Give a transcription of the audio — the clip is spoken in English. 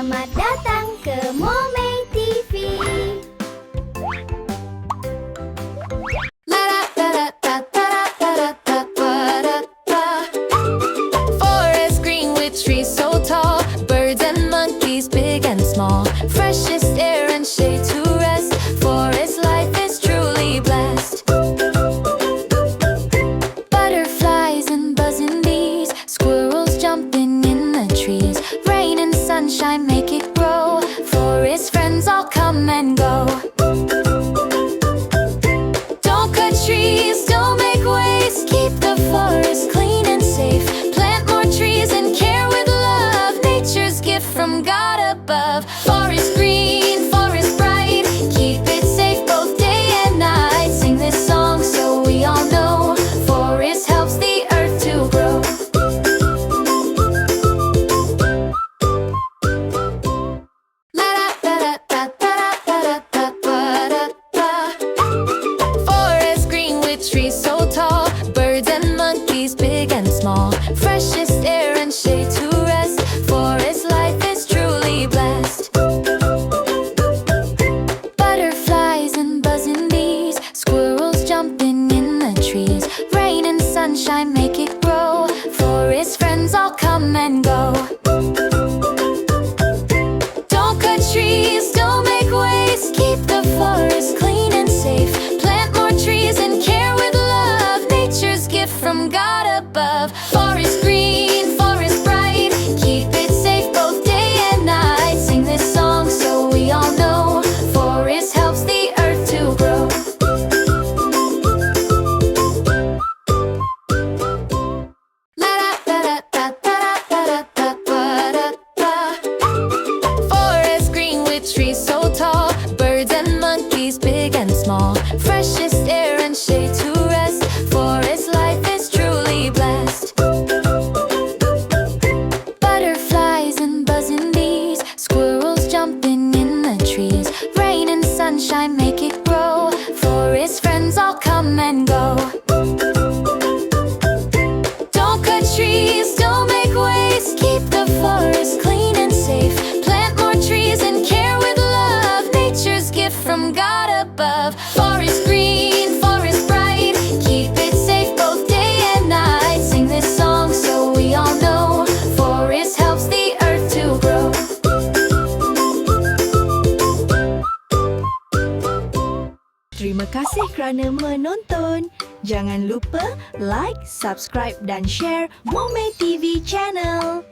Selamat datang ke MomeyTV. Forest green with trees so tall, birds and monkeys big and small, freshest air and shade to rest. Forest life is truly blessed. Butterflies and buzzing bees, squirrels jumping in the trees, rain and sunshine make it grow. Forest friends all come and go. Don't cut trees, don't make waste, keep the forest clean and safe. Plant more trees and care with love, nature's gift from God above. Forest green, forest bright, keep it safe both day and night. Sing this song so we all know, forest helps the earth to grow. Forest green with trees so tall, birds and monkeys big and small, freshest air and shade to rest. Forest life is truly blessed. Butterflies and buzzing bees, squirrels jumping in the trees, rain and sunshine make it grow. Forest friends all come and go. Don't cut trees, don't make waste, keep the forest clean and safe. Plant more trees and care with love, nature's gift from God above. Forest green, forest bright, keep it safe both day and night. Sing this song so we all know, forest helps the earth to grow. Forest green with trees so tall, birds and monkeys big and small, freshest air and shade to rest. Forest life is truly blessed. Butterflies and buzzing bees, squirrels jumping in the trees, rain and sunshine make it grow. Forest friends all come and go. Don't cut trees, don't make waste, keep the forest clean and safe. Plant more trees and care with love, nature's gift from God above. Forest green, forest bright, keep it safe both day and night. Sing this song so we all know, forest helps the earth to grow. Terima kasih kerana menonton. Jangan lupa like, subscribe dan share MomeyTV channel.